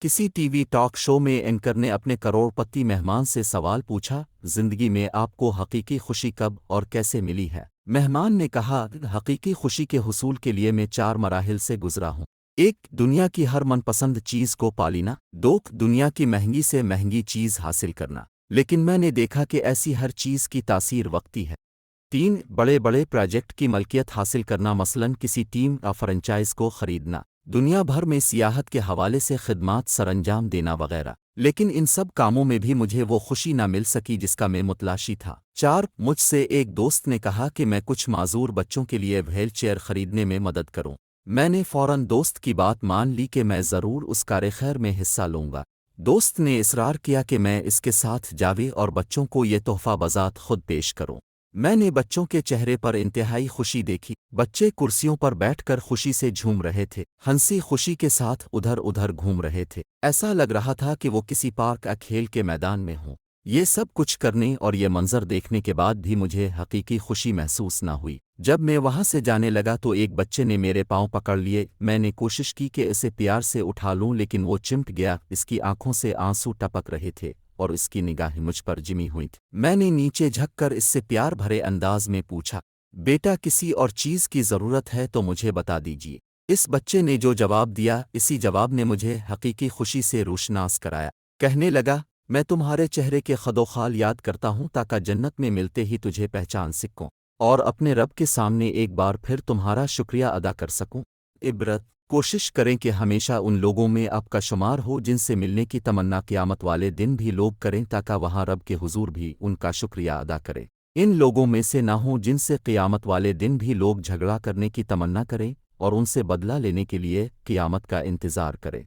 کسی T we talk show میں anchor نے اپنے کروڑپتی مہمان سے سوال پوچھا، زندگی میں آپ کو حقیقی خوشی کب اور کیسے ملی ہے؟ مہمان نے کہا، حقیقی خوشی کے حصول کے لیے میں 4 مراحل سے گزرا ہوں۔ 1 دنیا کی ہر من پسند چیز کو پالینا۔ 2 دنیا کی مہنگی سے مہنگی چیز حاصل کرنا، لیکن میں نے دیکھا کہ ایسی ہر چیز کی تاثیر وقتی ہے۔ 3 بڑے بڑے پروجیکٹ کی ملکیت حاصل کرنا، مثلاً کسی ٹیم یا فرنچائز کو خریدنا، دنیا بھر میں سیاحت کے حوالے سے خدمات سر انجام دینا وغیرہ، لیکن ان سب کاموں میں بھی مجھے وہ خوشی نہ مل سکی جس کا میں متلاشی تھا۔ 4 مجھ سے ایک دوست نے کہا کہ میں کچھ معذور بچوں کے لیے وہیل چیئر خریدنے میں مدد کروں۔ میں نے فوراً دوست کی بات مان لی کہ میں ضرور اس کار خیر میں حصہ لوں گا۔ دوست نے اصرار کیا کہ میں اس کے ساتھ جاوے اور بچوں کو یہ تحفہ بذات خود پیش کروں۔ میں نے بچوں کے چہرے پر انتہائی خوشی دیکھی۔ بچے کرسیوں پر بیٹھ کر خوشی سے جھوم رہے تھے، ہنسی خوشی کے ساتھ ادھر ادھر گھوم رہے تھے، ایسا لگ رہا تھا کہ وہ کسی پارک یا کھیل کے میدان میں ہوں۔ یہ سب کچھ کرنے اور یہ منظر دیکھنے کے بعد بھی مجھے حقیقی خوشی محسوس نہ ہوئی۔ جب میں وہاں سے جانے لگا تو ایک بچے نے میرے پاؤں پکڑ لیے۔ میں نے کوشش کی کہ اسے پیار سے اٹھا لوں، لیکن وہ چمٹ گیا، اس کی آنکھوں سے آنسو ٹپک رہے تھے اور اس کی نگاہیں مجھ پر جمی ہوئی تھیں۔ میں نے نیچے جھک کر اس سے پیار بھرے انداز میں پوچھا، بیٹا کسی اور چیز کی ضرورت ہے تو مجھے بتا دیجیے۔ اس بچے نے جو جواب دیا، اسی جواب نے مجھے حقیقی خوشی سے روشناس کرایا۔ کہنے لگا، میں تمہارے چہرے کے خد و خال یاد کرتا ہوں تاکہ جنت میں ملتے ہی تجھے پہچان سکوں اور اپنے رب کے سامنے ایک بار پھر تمہارا شکریہ ادا کر سکوں۔ عبرت: کوشش کریں کہ ہمیشہ ان لوگوں میں آپ کا شمار ہو جن سے ملنے کی تمنا قیامت والے دن بھی لوگ کریں، تاکہ وہاں رب کے حضور بھی ان کا شکریہ ادا کریں۔ ان لوگوں میں سے نہ ہوں جن سے قیامت والے دن بھی لوگ جھگڑا کرنے کی تمنا کریں اور ان سے بدلہ لینے کے لیے قیامت کا انتظار کریں۔